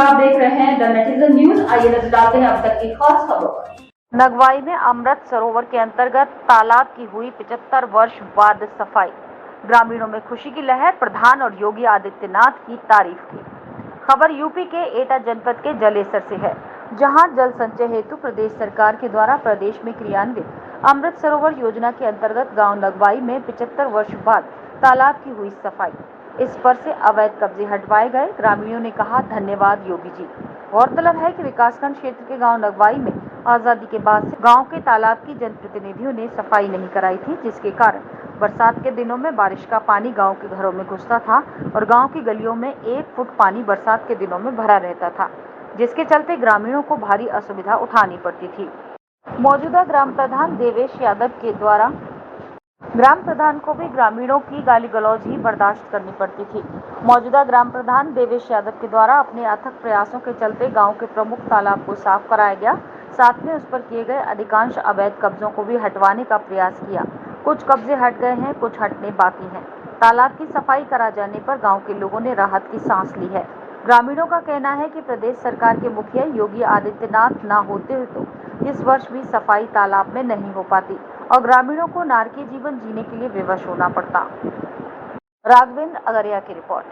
नमस्कार, आप देख रहे हैं द नेटिजन न्यूज। आइए नजर डालते हैं अब तक की खास खबरों पर। नगवाई में अमृत सरोवर के अंतर्गत तालाब की हुई 75 वर्ष बाद सफाई। ग्रामीणों में खुशी की लहर, प्रधान और योगी आदित्यनाथ की तारीफ की। खबर यूपी के एटा जनपद के जलेसर से है, जहां जल संचय हेतु प्रदेश सरकार के द्वारा प्रदेश में क्रियान्वित अमृत सरोवर योजना के अंतर्गत गांव नगवाई में 75 वर्ष बाद तालाब की हुई सफाई। इस पर से अवैध कब्जे हटवाए गए। ग्रामीणों ने कहा, धन्यवाद योगी जी। गौरतलब है कि विकासखंड क्षेत्र के गांव नगवाई में आजादी के बाद से गांव के तालाब की जनप्रतिनिधियों ने सफाई नहीं कराई थी, जिसके कारण बरसात के दिनों में बारिश का पानी गांव के घरों में घुसता था और गांव की गलियों में 1 फुट पानी बरसात के दिनों में भरा रहता था, जिसके चलते ग्रामीणों को भारी असुविधा उठानी पड़ती थी। मौजूदा ग्राम प्रधान देवेश यादव के द्वारा ग्राम प्रधान को भी ग्रामीणों की गाली गलौज ही बर्दाश्त करनी पड़ती थी। मौजूदा ग्राम प्रधान देवेश यादव के द्वारा अपने अथक प्रयासों के चलते गांव के प्रमुख तालाब को साफ कराया गया। साथ में उस पर किए गए अधिकांश अवैध कब्जों को भी हटवाने का प्रयास किया। कुछ कब्जे हट गए हैं, कुछ हटने बाकी हैं। तालाब की सफाई करा जाने पर गाँव के लोगों ने राहत की सांस ली है। ग्रामीणों का कहना है कि प्रदेश सरकार के मुखिया योगी आदित्यनाथ न होते हुए तो इस वर्ष भी सफाई तालाब में नहीं हो पाती और ग्रामीणों को नारकीय जीवन जीने के लिए विवश होना पड़ता। राघवेंद्र अगरिया की रिपोर्ट।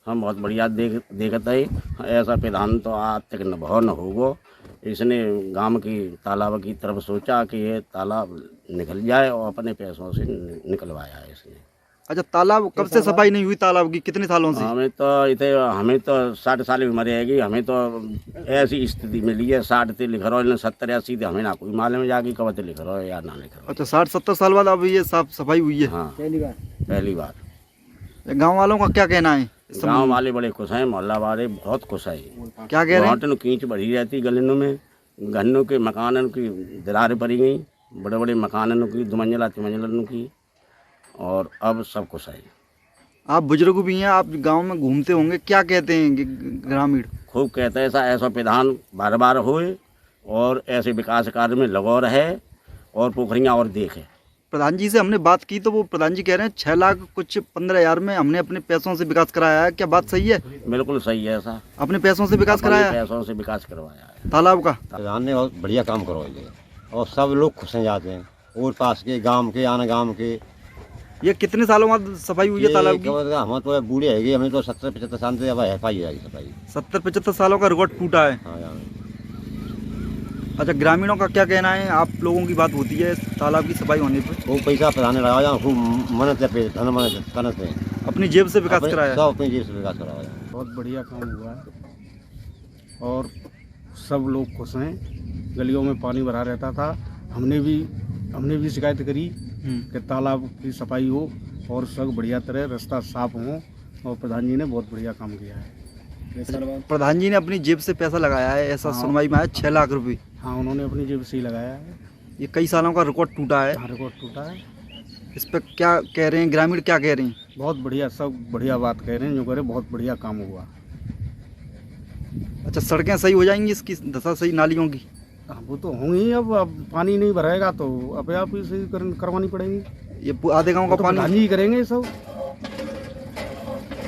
हम बहुत बढ़िया देखते हैं। ऐसा प्रधान तो आज तक न भव न होगो। इसने गांव की तालाब की तरफ सोचा कि ये तालाब निकल जाए और अपने पैसों से निकलवाया है इसने। अच्छा, तालाब कब से सफाई नहीं हुई तालाब की? कितने सालों से? हमें तो 60 साल की उम्र रहेगी। हमें तो ऐसी स्थिति मिली है, 60 से लिख रहा है, 70 80 हमें ना कोई मालूम जाएगी कब से लिख रहा है या ना लिख रहा है। अच्छा, 60-70 साल बाद अब ये साफ सफाई हुई है? हाँ, पहली बार। गांव वालों का क्या कहना है? गांव वाले बड़े खुश हैं, मोहल्ला वाले बहुत खुश है। क्या कह रहे हैं? कींच बढ़ी रहती गलियों में, गन्नों के मकानों की दरारें पड़ी गई, बड़े बड़े मकानों की 2 मंजिला 3 मंजिलों की, और अब सब कुछ है। आप बुजुर्ग भी हैं, आप गांव में घूमते होंगे, क्या कहते हैं ग्रामीण? खूब कहते हैं ऐसा प्रधान बार बार होए और ऐसे विकास कार्य में लगो रहे और पोखरियाँ और देखे। प्रधान जी से हमने बात की तो वो प्रधान जी कह रहे हैं 6 लाख कुछ 15,000 में हमने अपने पैसों से विकास कराया है। क्या बात सही है? बिल्कुल सही है। ऐसा अपने पैसों से विकास कराया है? पैसों से विकास करवाया है तालाब का। प्रधान ने बहुत बढ़िया काम करवाया और सब लोग खुश हैं जाते हैं, और पास के गांव के आना गांव के। ये कितने सालों बाद सफाई हुई है तालाब की? हम तो बूढ़े है, हमें तो 70-75 साल से है पाई जाएगी सफाई। 70-75 सालों का रिकॉर्ड टूटा है। हाँ। अच्छा, ग्रामीणों का क्या कहना है? आप लोगों की बात होती है तालाब की सफाई होने पर? वो पैसा प्रधान ने लगाया, खूब मन्नत है, अपनी जेब से विकास कराया? सब अपनी जेब से विकास कराया। बहुत बढ़िया काम हुआ है और सब लोग खुश हैं। गलियों में पानी भरा रहता था, हमने भी शिकायत करी कि तालाब की सफाई हो और सब बढ़िया तरह रास्ता साफ हो, और प्रधान जी ने बहुत बढ़िया काम किया है। प्रधान जी ने अपनी जेब से पैसा लगाया है, ऐसा सुनवाई में आया 6 लाख रुपए। हाँ, उन्होंने अपनी जेब से ही लगाया है। ये कई सालों का रिकॉर्ड टूटा है। हाँ, रिकॉर्ड टूटा है। इस पर क्या कह रहे हैं ग्रामीण, क्या कह रहे हैं? बहुत बढ़िया, सब बढ़िया बात कह रहे हैं, जो कह रहे बहुत बढ़िया काम हुआ। अच्छा, सड़कें सही हो जाएंगी, इसकी दशा सही नालियों की? हाँ, वो तो होंगी। अब पानी नहीं भरेगा तो अपने आप ही सही करवानी पड़ेगी। ये आधे गाँव का तो पानी प्रधान जी करेंगे सब।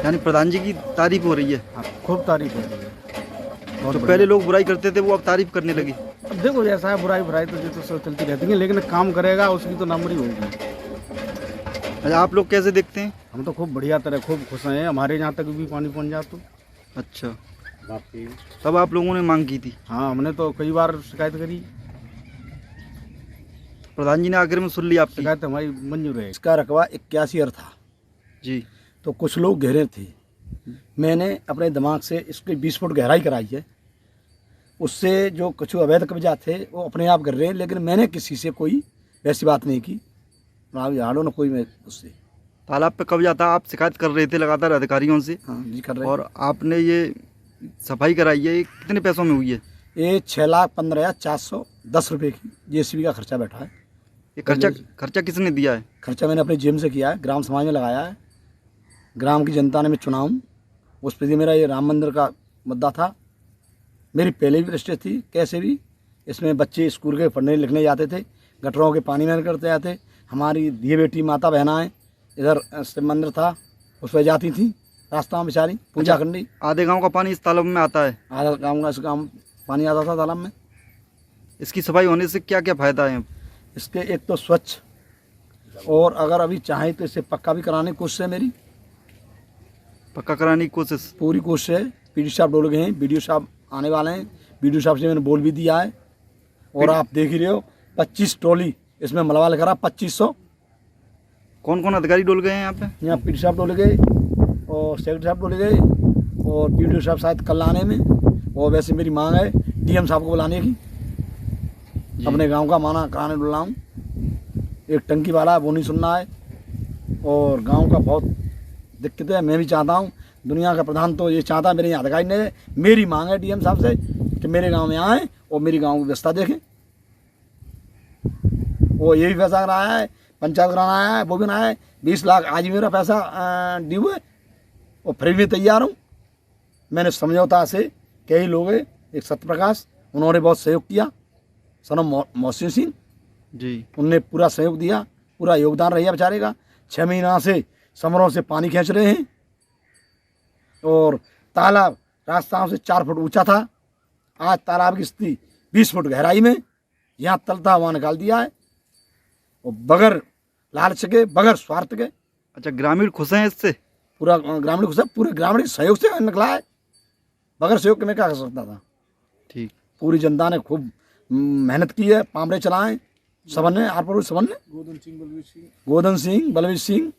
यानी प्रधान जी की तारीफ हो रही है? हाँ, खूब तारीफ हो रही है। तो पहले लोग बुराई करते थे, वो अब तारीफ करने लगे। अब देखो, जैसा है बुराई तो ये तो सब चलती रहती है, लेकिन काम करेगा उसकी तो नंबरी होगी। अच्छा, आप लोग कैसे देखते हैं? हम तो खूब बढ़िया तरह खूब खुश हैं, हमारे यहाँ तक भी पानी पहुँच जाए तो। अच्छा, तब आप लोगों ने मांग की थी? हाँ, हमने तो कई बार शिकायत करी। प्रधान जी ने आखिर में सुन ली आपकी शिकायत? हमारी मंजूर है। इसका रकबा 81 था जी। तो कुछ लोग गहरे थे, मैंने अपने दिमाग से इसकी 20 फुट गहराई कराई है। उससे जो कुछ अवैध कब्जा थे वो अपने आप कर रहे हैं, लेकिन मैंने किसी से कोई वैसी बात नहीं की, ना झाड़ो ना कोई। मैं उससे तालाब पे कब्जा था, आप शिकायत कर रहे थे लगातार अधिकारियों से? हाँ जी, कर रहे हैं। और आपने ये सफाई कराई है, ये कितने पैसों में हुई है? ये 6,15,410 रुपये की JCB का खर्चा बैठा है। ये खर्चा किसने दिया है? खर्चा मैंने अपनी जेब से किया है, ग्राम समाज में लगाया है। ग्राम की जनता ने मैं चुनाव, उस पर मेरा ये राम मंदिर का मुद्दा था। मेरी पहले भी रजिस्ट्री थी, कैसे भी इसमें बच्चे स्कूल के पढ़ने लिखने जाते थे, गटरों के पानी में करते जाते। हमारी दिए बेटी माता बहनाएँ इधर शिव मंदिर था, उस पर जाती थी रास्ता में बेचारी पूजा करनी। आधे गांव का पानी इस तालाब में आता है। आधा गाँव का इस गाँव पानी आता था तालाब में। इसकी सफाई होने से क्या क्या फायदा है? इसके एक तो स्वच्छ, और अगर अभी चाहें तो इसे पक्का भी कराने की कोशिश है मेरी, पक्का कराने की कोशिश पूरी कोशिश है। पीडी साहब डोल गए हैं, वीडियो साहब आने वाले हैं, वीडियो साहब से मैंने बोल भी दिया है। और आप देख ही रहे हो 25 ट्रॉली इसमें मलबा लगा रहा, 2500। कौन कौन अधिकारी डोल गए हैं यहाँ पे? यहाँ पीडी साहब डोल गए और सेक्रेटरी साहब डोल गए और वीडियो साहब शायद कल आने में। और वैसे मेरी मांग है डीएम साहब को बुलाने की, अपने गांव का माना कराने डोला हूँ। एक टंकी वाला है वो नहीं सुनना है, और गांव का बहुत दिक्कत है। मैं भी चाहता हूँ, दुनिया का प्रधान तो ये चाहता है मेरे यहाँ अधिकारी ने। मेरी मांग है डीएम साहब से कि मेरे गांव में आएँ और मेरी गांव की व्यवस्था देखें। वो ये भी पैसा कराया है, पंचायत कराना आया है, वो भी ना है। 20 लाख आज मेरा पैसा ड्यू है और फ्री में तैयार हूँ। मैंने समझौता से कई लोग हैं, एक सत्यप्रकाश, उन्होंने बहुत सहयोग किया, सनम मोहसिन सिंह जी, उनने पूरा सहयोग दिया, पूरा योगदान रहा बेचारे का। 6 महीना से समरों से पानी खींच रहे हैं और तालाब रास्ताओं से 4 फुट ऊंचा था, आज तालाब की स्थिति 20 फुट गहराई में, यहाँ तलता वहाँ निकाल दिया है। और बगैर लालच के, बगैर स्वार्थ के। अच्छा, ग्रामीण खुश हैं इससे? पूरा ग्रामीण खुश है, पूरे ग्रामीण के सहयोग से निकला है। बगैर सहयोग के मैं क्या कर सकता था। ठीक, पूरी जनता ने खूब मेहनत की है, पामड़े चलाएं सबन ने, आर सबन ने, गोदन सिंह, बलवीर सिंह।